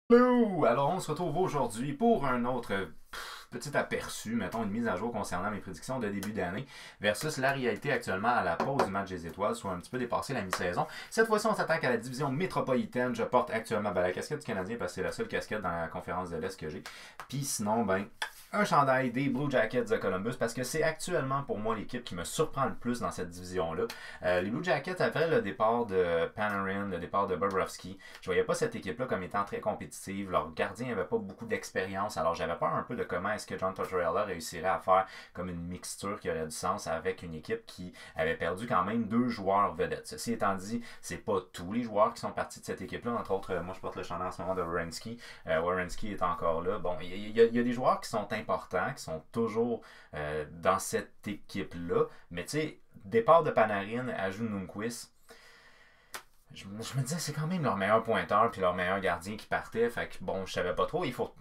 Hello! Alors, on se retrouve aujourd'hui pour un autre petit aperçu, mettons une mise à jour concernant mes prédictions de début d'année versus la réalité actuellement à la pause du match des étoiles, soit un petit peu dépassé la mi-saison. Cette fois-ci, on s'attaque à la division métropolitaine. Je porte actuellement la casquette du Canadien parce que c'est la seule casquette dans la conférence de l'Est que j'ai. Puis sinon, un chandail des Blue Jackets de Columbus parce que c'est actuellement pour moi l'équipe qui me surprend le plus dans cette division-là. Les Blue Jackets, après le départ de Panarin, le départ de Bobrovsky, je voyais pas cette équipe-là comme étant très compétitive. Leur gardien n'avait pas beaucoup d'expérience, alors j'avais peur un peu de comment est-ce que John Tortorella réussirait à faire comme une mixture qui aurait du sens avec une équipe qui avait perdu quand même deux joueurs vedettes. Ceci étant dit, c'est pas tous les joueurs qui sont partis de cette équipe-là. Entre autres, moi je porte le chandail en ce moment de Werenski. Werenski est encore là. Bon, il y a des joueurs qui sont importants, qui sont toujours dans cette équipe-là. Mais tu sais, départ de Panarin, ajout de Nunquist, je me disais c'est quand même leur meilleur pointeur puis leur meilleur gardien qui partait. Fait que bon, je savais pas trop. Il faut.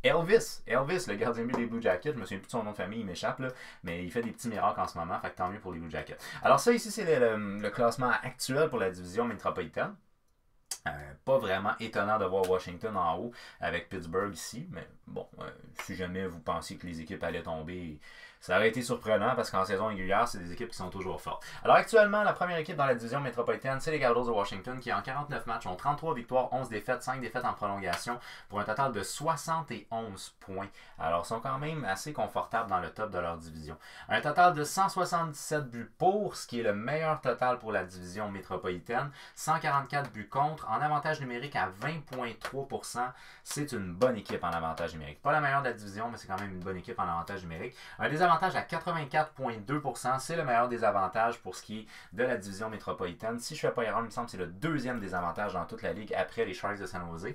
Elvis, le gardien but des Blue Jackets, je me souviens plus de son nom de famille, il m'échappe, là, mais il fait des petits miracles en ce moment, fait que tant mieux pour les Blue Jackets. Alors ça ici, c'est le classement actuel pour la division métropolitaine. Pas vraiment étonnant de voir Washington en haut avec Pittsburgh ici, mais bon, si jamais vous pensiez que les équipes allaient tomber, ça aurait été surprenant parce qu'en saison régulière, c'est des équipes qui sont toujours fortes. Alors actuellement, la première équipe dans la division métropolitaine, c'est les Capitals de Washington qui en 49 matchs ont 33 victoires, 11 défaites, 5 défaites en prolongation pour un total de 71 points. Alors ils sont quand même assez confortables dans le top de leur division. Un total de 177 buts pour, ce qui est le meilleur total pour la division métropolitaine, 144 buts contre, en avantage numérique à 20,3%. C'est une bonne équipe en avantage numérique. Pas la meilleure de la division, mais c'est quand même une bonne équipe en avantage numérique. Un désavantage à 84,2%. C'est le meilleur désavantage pour ce qui est de la division métropolitaine. Si je ne fais pas erreur, il me semble que c'est le deuxième désavantage dans toute la ligue après les Sharks de San Jose.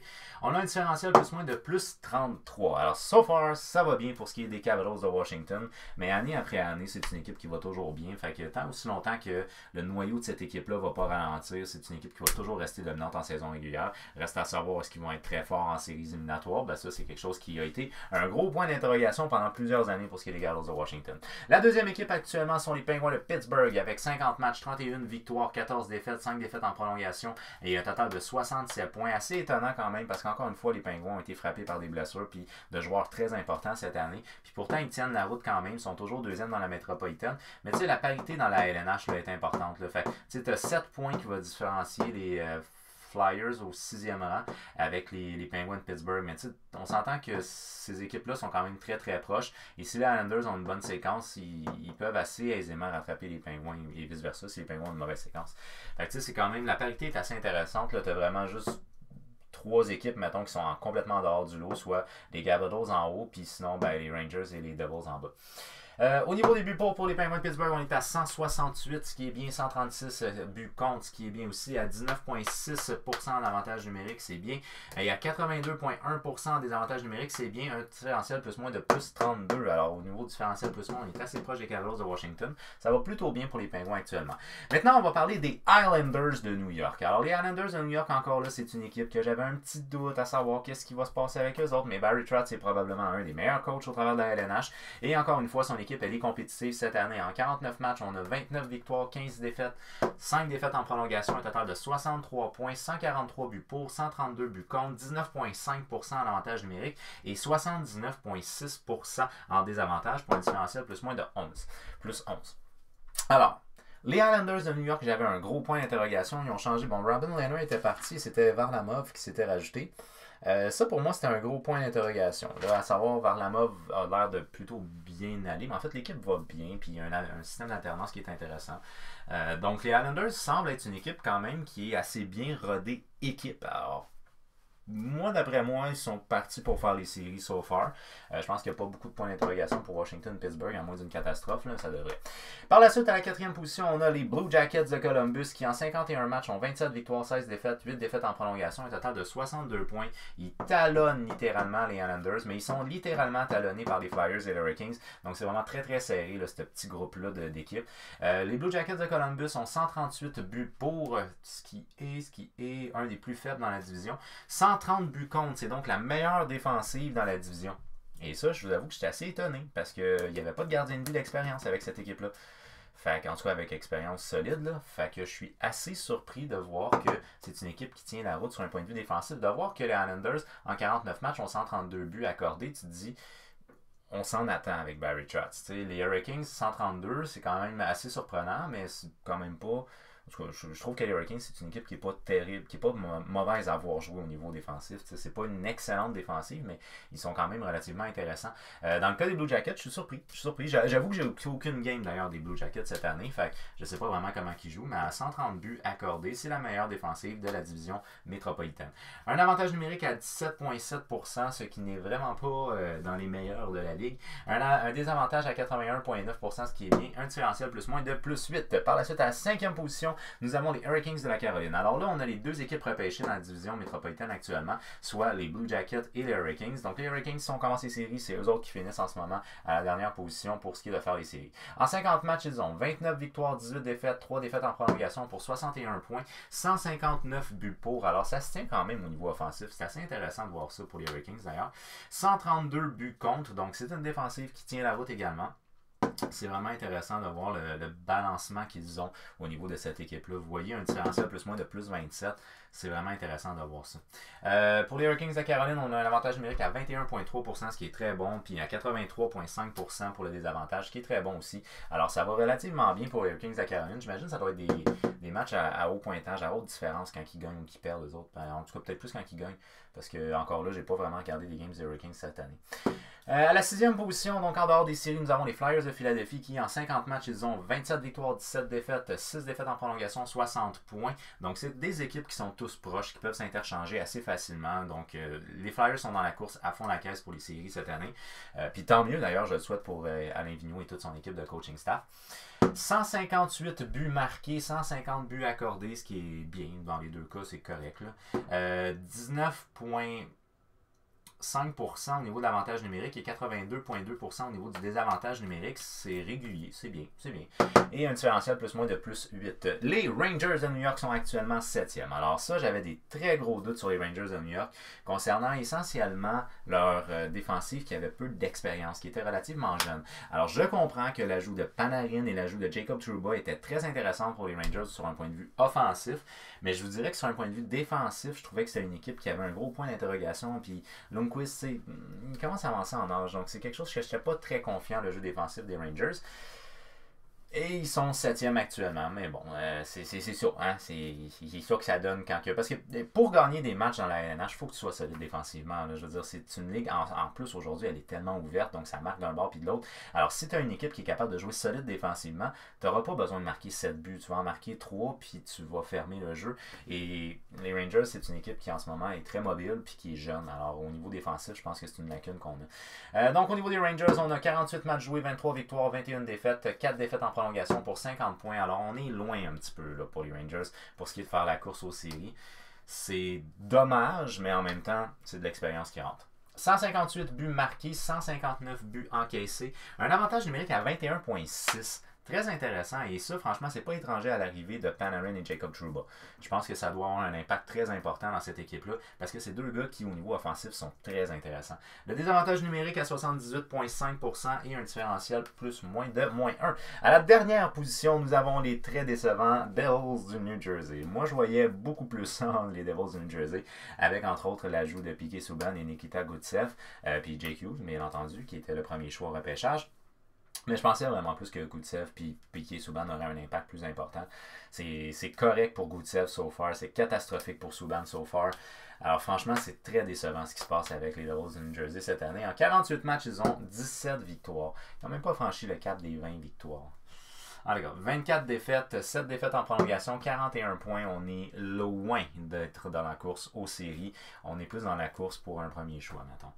On a un différentiel plus-moins de plus 33. Alors, so far, ça va bien pour ce qui est des Capitals de Washington. Mais année après année, c'est une équipe qui va toujours bien. Fait que tant aussi longtemps que le noyau de cette équipe-là ne va pas ralentir, c'est une équipe qui va toujours rester dominante en saison régulière. Reste à savoir est-ce qu'ils vont être très forts en séries éliminatoires. Ben ça, c'est quelque chose qui a été un gros point d'interrogation pendant plusieurs années pour ce qui est des Capitals de Washington. La deuxième équipe actuellement sont les Penguins de Pittsburgh avec 50 matchs, 31 victoires, 14 défaites, 5 défaites en prolongation et un total de 67 points. Assez étonnant quand même parce qu'encore une fois, les Penguins ont été frappés par des blessures puis de joueurs très importants cette année. Puis pourtant, ils tiennent la route quand même. Ils sont toujours deuxième dans la métropolitaine. Mais tu sais, la parité dans la LNH là, est importante. Là. Fait tu as 7 points qui vont différencier les Flyers au 6e rang avec les Penguins de Pittsburgh. Mais on s'entend que ces équipes-là sont quand même très très proches. Et si les Islanders ont une bonne séquence, ils peuvent assez aisément rattraper les Penguins et vice-versa si les Penguins ont une mauvaise séquence. Fait que c'est quand même, la parité est assez intéressante. Tu as vraiment juste trois équipes, mettons, qui sont complètement en dehors du lot, soit les Capitals en haut, puis sinon les Rangers et les Devils en bas. Au niveau des buts pour les Penguins de Pittsburgh, on est à 168, ce qui est bien, 136 buts contre, ce qui est bien aussi, à 19,6% en avantage numérique, c'est bien. Et à 82,1% en désavantage numérique, c'est bien. Un différentiel plus-moins de plus 32. Alors au niveau du différentiel plus-moins, on est assez proche des Capitals de Washington. Ça va plutôt bien pour les Penguins actuellement. Maintenant, on va parler des Islanders de New York. Alors les Islanders de New York, encore là, c'est une équipe que j'avais un petit doute à savoir qu'est-ce qui va se passer avec eux autres, mais Barry Trotz c'est probablement un des meilleurs coachs au travers de la LNH. Et encore une fois, son équipe elle est compétitive cette année. En 49 matchs, on a 29 victoires, 15 défaites, 5 défaites en prolongation, un total de 63 points, 143 buts pour, 132 buts contre, 19,5% en avantage numérique et 79,6% en désavantage pour un différentiel plus-moins de 11. Plus 11. Alors, les Islanders de New York, j'avais un gros point d'interrogation. Ils ont changé. Bon, Robin Lehner était parti, c'était Varlamov qui s'était rajouté. Ça, pour moi, c'était un gros point d'interrogation. Là, à savoir, Varlamov a l'air de plutôt bien aller, mais en fait, l'équipe va bien, puis il y a un système d'alternance qui est intéressant. Donc, les Islanders semblent être une équipe quand même qui est assez bien rodée équipe. Alors, moi, d'après moi, ils sont partis pour faire les séries so far. Je pense qu'il n'y a pas beaucoup de points d'interrogation pour Washington-Pittsburgh, à moins d'une catastrophe, là, ça devrait. Par la suite, à la quatrième position, on a les Blue Jackets de Columbus qui, en 51 matchs, ont 27 victoires, 16 défaites, 8 défaites en prolongation, un total de 62 points. Ils talonnent littéralement les Islanders, mais ils sont littéralement talonnés par les Flyers et les Hurricanes. Donc, c'est vraiment très, très serré, là, ce petit groupe-là d'équipes. Les Blue Jackets de Columbus ont 138 buts pour, ce qui est un des plus faibles dans la division. 130 buts contre, c'est donc la meilleure défensive dans la division. Et ça, je vous avoue que j'étais assez étonné parce qu'il n'y avait pas de gardien de but d'expérience avec cette équipe-là. Fait qu'en tout cas, avec expérience solide, là. Fait que je suis assez surpris de voir que c'est une équipe qui tient la route sur un point de vue défensif. De voir que les Islanders, en 49 matchs, ont 132 buts accordés, tu te dis, on s'en attend avec Barry Trotz. Les Hurricanes, 132, c'est quand même assez surprenant, mais c'est quand même pas... En tout cas, je trouve que les Hurricanes, c'est une équipe qui n'est pas terrible, qui n'est pas mauvaise à voir jouer au niveau défensif. C'est pas une excellente défensive, mais ils sont quand même relativement intéressants. Dans le cas des Blue Jackets, je suis surpris. J'avoue que j'ai aucune game d'ailleurs des Blue Jackets cette année. Fait que je sais pas vraiment comment ils jouent, mais à 130 buts accordés, c'est la meilleure défensive de la division métropolitaine. Un avantage numérique à 17,7%, ce qui n'est vraiment pas dans les meilleurs de la ligue. Un désavantage à 81,9%, ce qui est bien. Un différentiel plus-moins de +8. Par la suite, à la 5e position, nous avons les Hurricanes de la Caroline. Alors là, on a les deux équipes repêchées dans la division métropolitaine actuellement, soit les Blue Jackets et les Hurricanes. Donc les Hurricanes, si on commence les séries, c'est eux autres qui finissent en ce moment à la dernière position pour ce qui est de faire les séries. En 50 matchs, ils ont 29 victoires, 18 défaites, 3 défaites en prolongation pour 61 points, 159 buts pour. Alors ça se tient quand même au niveau offensif. C'est assez intéressant de voir ça pour les Hurricanes d'ailleurs. 132 buts contre, donc c'est une défensive qui tient la route également. C'est vraiment intéressant de voir le balancement qu'ils ont au niveau de cette équipe-là. Vous voyez un différentiel plus-moins de plus 27. C'est vraiment intéressant de voir ça. Pour les Hurricanes de Caroline, on a un avantage numérique à 21,3%, ce qui est très bon, puis à 83,5% pour le désavantage, ce qui est très bon aussi. Alors, ça va relativement bien pour les Hurricanes de Caroline. J'imagine que ça doit être des matchs à haut pointage, à haute différence quand ils gagnent ou qu'ils perdent les autres. En tout cas, peut-être plus quand ils gagnent, parce que encore là, j'ai pas vraiment regardé les games des Hurricanes cette année. À la 6e position, donc en dehors des séries, nous avons les Flyers de Philadelphie qui, en 50 matchs, ils ont 27 victoires, 17 défaites, 6 défaites en prolongation, 60 points. Donc, c'est des équipes qui sont tous proches, qui peuvent s'interchanger assez facilement. Donc, les Flyers sont dans la course à fond la caisse pour les séries cette année. Puis tant mieux, d'ailleurs, je le souhaite pour Alain Vigneault et toute son équipe de coaching staff. 158 buts marqués, 150 buts accordés, ce qui est bien. Dans les deux cas, c'est correct. 19,5% au niveau de l'avantage numérique et 82,2% au niveau du désavantage numérique. C'est régulier, c'est bien, c'est bien. Et un différentiel plus-moins de plus 8. Les Rangers de New York sont actuellement 7e. Alors ça, j'avais des très gros doutes sur les Rangers de New York concernant essentiellement leur défensive qui avait peu d'expérience, qui était relativement jeune. Alors je comprends que l'ajout de Panarin et l'ajout de Jacob Trouba était très intéressant pour les Rangers sur un point de vue offensif, mais je vous dirais que sur un point de vue défensif, je trouvais que c'était une équipe qui avait un gros point d'interrogation, puis Lundqvist, il commence à avancer en âge, donc c'est quelque chose que je n'étais pas très confiant, le jeu défensif des Rangers. Et ils sont 7e actuellement, mais bon, c'est ça, hein? C'est ça que ça donne quand que... Parce que pour gagner des matchs dans la LNH, il faut que tu sois solide défensivement. Là. Je veux dire, c'est une ligue, en plus aujourd'hui, elle est tellement ouverte, donc ça marque d'un bord puis de l'autre. Alors, si tu as une équipe qui est capable de jouer solide défensivement, tu n'auras pas besoin de marquer 7 buts. Tu vas en marquer 3, puis tu vas fermer le jeu. Et les Rangers, c'est une équipe qui en ce moment est très mobile, puis qui est jeune. Alors, au niveau défensif, je pense que c'est une lacune qu'on a. Donc, au niveau des Rangers, on a 48 matchs joués, 23 victoires, 21 défaites, 4 défaites en prolongation pour 50 points. Alors, on est loin un petit peu là, pour les Rangers pour ce qui est de faire la course aux séries. C'est dommage, mais en même temps, c'est de l'expérience qui rentre. 158 buts marqués, 159 buts encaissés. Un avantage numérique à 21,6. Très intéressant, et ça, franchement, c'est pas étranger à l'arrivée de Panarin et Jacob Trouba. Je pense que ça doit avoir un impact très important dans cette équipe-là, parce que c'est deux gars qui, au niveau offensif, sont très intéressants. Le désavantage numérique à 78,5% et un différentiel plus-moins de -1. À la dernière position, nous avons les très décevants Devils du New Jersey. Moi, je voyais beaucoup plus ça, les Devils du New Jersey, avec entre autres l'ajout de Piquet Subban et Nikita Gusev, puis Jake Hughes, bien entendu, qui était le premier choix au repêchage. Mais je pensais vraiment plus que Gusev puis Piquet Subban auraient un impact plus important. C'est correct pour Gusev so far, c'est catastrophique pour Subban so far. Alors franchement, c'est très décevant ce qui se passe avec les Devils de New Jersey cette année. En 48 matchs, ils ont 17 victoires. Ils n'ont même pas franchi le cap des 20 victoires. Ah, les gars, 24 défaites, 7 défaites en prolongation, 41 points. On est loin d'être dans la course aux séries. On est plus dans la course pour un premier choix, mettons.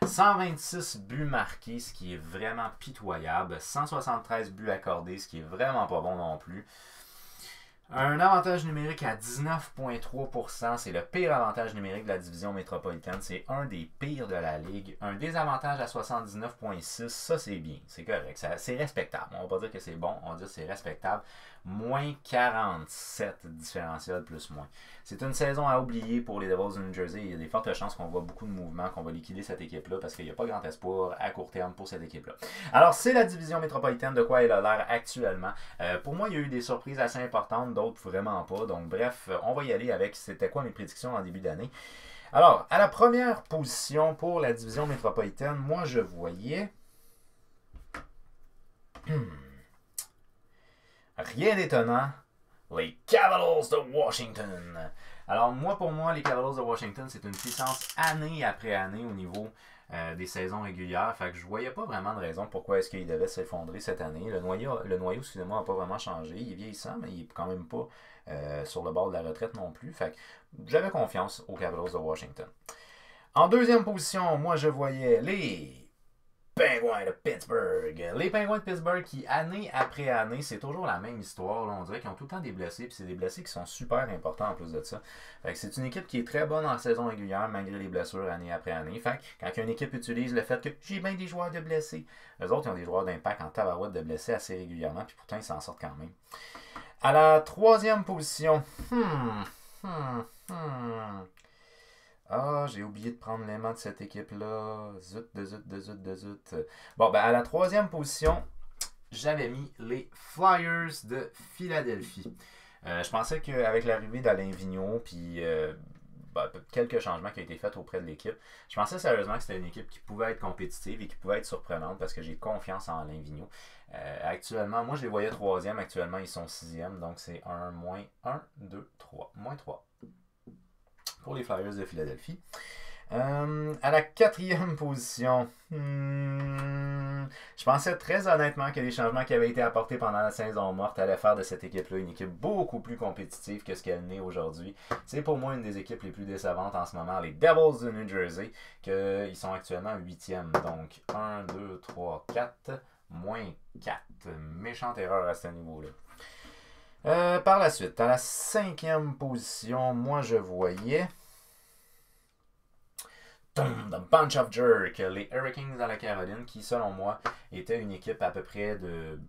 126 buts marqués, ce qui est vraiment pitoyable. 173 buts accordés, ce qui est vraiment pas bon non plus. Un avantage numérique à 19,3%, c'est le pire avantage numérique de la division métropolitaine. C'est un des pires de la ligue. Un désavantage à 79,6%, ça c'est bien, c'est correct, c'est respectable. On va pas dire que c'est bon, on va dire que c'est respectable. Moins 47 différentiel plus moins. C'est une saison à oublier pour les Devils de New Jersey. Il y a des fortes chances qu'on voit beaucoup de mouvements, qu'on va liquider cette équipe-là parce qu'il n'y a pas grand espoir à court terme pour cette équipe-là. Alors, c'est la division métropolitaine de quoi elle a l'air actuellement. Pour moi, il y a eu des surprises assez importantes, d'autres vraiment pas. Donc, bref, on va y aller avec c'était quoi mes prédictions en début d'année. Alors, à la première position pour la division métropolitaine, moi, je voyais... Rien d'étonnant, les Capitals de Washington. Alors moi, pour moi, les Capitals de Washington, c'est une puissance année après année au niveau des saisons régulières. Fait que je voyais pas vraiment de raison pourquoi est-ce qu'il devait s'effondrer cette année. Le noyau excusez-moi, n'a pas vraiment changé. Il est vieillissant, mais il est quand même pas sur le bord de la retraite non plus. Fait que j'avais confiance aux Capitals de Washington. En deuxième position, moi je voyais les Penguins de Pittsburgh. Les Penguins de Pittsburgh qui, année après année, c'est toujours la même histoire. Là. On dirait qu'ils ont tout le temps des blessés, puis c'est des blessés qui sont super importants en plus de ça. Fait que c'est une équipe qui est très bonne en saison régulière, malgré les blessures année après année. Fait que quand une équipe utilise le fait que j'ai bien des joueurs de blessés, eux autres, ils ont des joueurs d'impact en tabarouette de blessés assez régulièrement, puis pourtant, ils s'en sortent quand même. À la troisième position, Ah, j'ai oublié de prendre l'aimant de cette équipe-là. Zut. Bon, ben à la troisième position, j'avais mis les Flyers de Philadelphie. Je pensais qu'avec l'arrivée d'Alain Vigneault, puis quelques changements qui ont été faits auprès de l'équipe, je pensais sérieusement que c'était une équipe qui pouvait être compétitive et qui pouvait être surprenante parce que j'ai confiance en Alain Vigneault. Actuellement, moi je les voyais troisième, actuellement ils sont sixième, donc c'est 1, moins 1, 2, 3, moins 3. Pour les Flyers de Philadelphie. À la quatrième position, je pensais très honnêtement que les changements qui avaient été apportés pendant la saison morte allaient faire de cette équipe-là une équipe beaucoup plus compétitive que ce qu'elle n'est aujourd'hui. C'est pour moi une des équipes les plus décevantes en ce moment, les Devils de New Jersey, qu'ils sont actuellement 8e. Donc 1, 2, 3, 4, moins 4. Méchante erreur à ce niveau-là. Par la suite, à la cinquième position, moi je voyais The Bunch of Jerks, les Hurricanes dans la Caroline, qui selon moi était une équipe à peu près de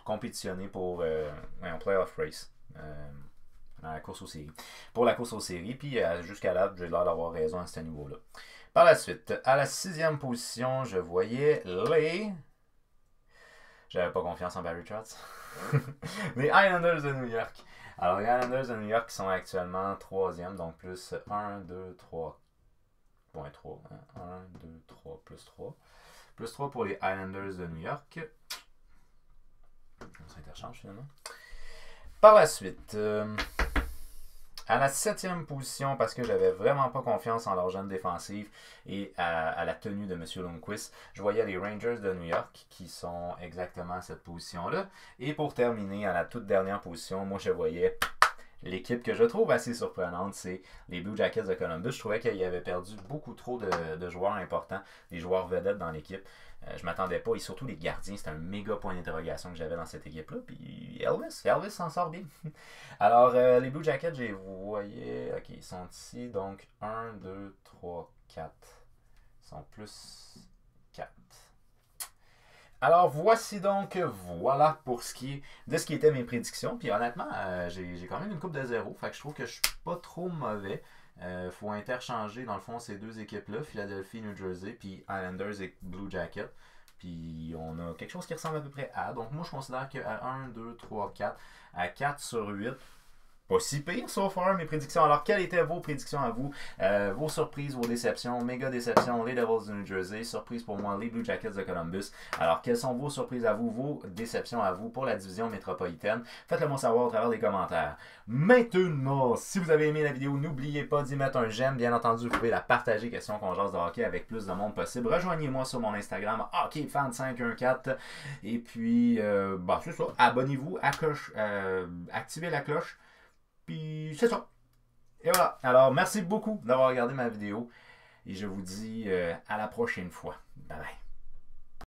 compétitionnée pour un playoff race. Dans la course aux séries. Pour la course aux séries, puis jusqu'à là, j'ai l'air d'avoir raison à ce niveau-là. Par la suite, à la sixième position, je voyais les... J'avais pas confiance en Barry Trotz. Les Islanders de New York. Alors, les Islanders de New York qui sont actuellement 3e, donc plus 1, 2, 3, point 3. 1, 2, 3, plus 3. Plus 3 pour les Islanders de New York. On s'interchange finalement. Par la suite, à la 7e position, parce que j'avais vraiment pas confiance en leur jeune défensive et à la tenue de M. Lundqvist, je voyais les Rangers de New York qui sont exactement à cette position-là. Et pour terminer, à la toute dernière position, moi je voyais l'équipe que je trouve assez surprenante, c'est les Blue Jackets de Columbus. Je trouvais qu'ils avaient perdu beaucoup trop de joueurs importants, des joueurs vedettes dans l'équipe. Je m'attendais pas, et surtout les gardiens, c'était un méga point d'interrogation que j'avais dans cette équipe-là. Puis Elvis s'en sort bien. Alors, les Blue Jackets, je les voyais, ok, ils sont ici, donc 1, 2, 3, 4. Ils sont plus 4. Alors, voici donc, voilà pour ce qui est de ce qui était mes prédictions. Puis honnêtement, j'ai quand même une coupe de 0. Fait que je trouve que je suis pas trop mauvais. Faut interchanger, dans le fond, ces deux équipes-là, Philadelphie, New Jersey, puis Islanders et Blue Jackets. Puis on a quelque chose qui ressemble à peu près à. Donc moi, je considère qu'à 1, 2, 3, 4, à 4 sur 8, pas si pire, so far, mes prédictions. Alors, quelles étaient vos prédictions à vous? Vos surprises, vos déceptions, méga déceptions, les Devils de New Jersey, surprise pour moi, les Blue Jackets de Columbus. Alors, quelles sont vos surprises à vous, vos déceptions à vous pour la division métropolitaine? Faites-le moi savoir au travers des commentaires. Maintenant, si vous avez aimé la vidéo, n'oubliez pas d'y mettre un j'aime. Bien entendu, vous pouvez la partager, question qu'on jase de hockey avec plus de monde possible. Rejoignez-moi sur mon Instagram, hockeyfan514. Et puis, c'est ça, abonnez-vous, activez la cloche. Puis c'est ça. Et voilà. Alors, merci beaucoup d'avoir regardé ma vidéo. Et je vous dis à la prochaine fois. Bye bye.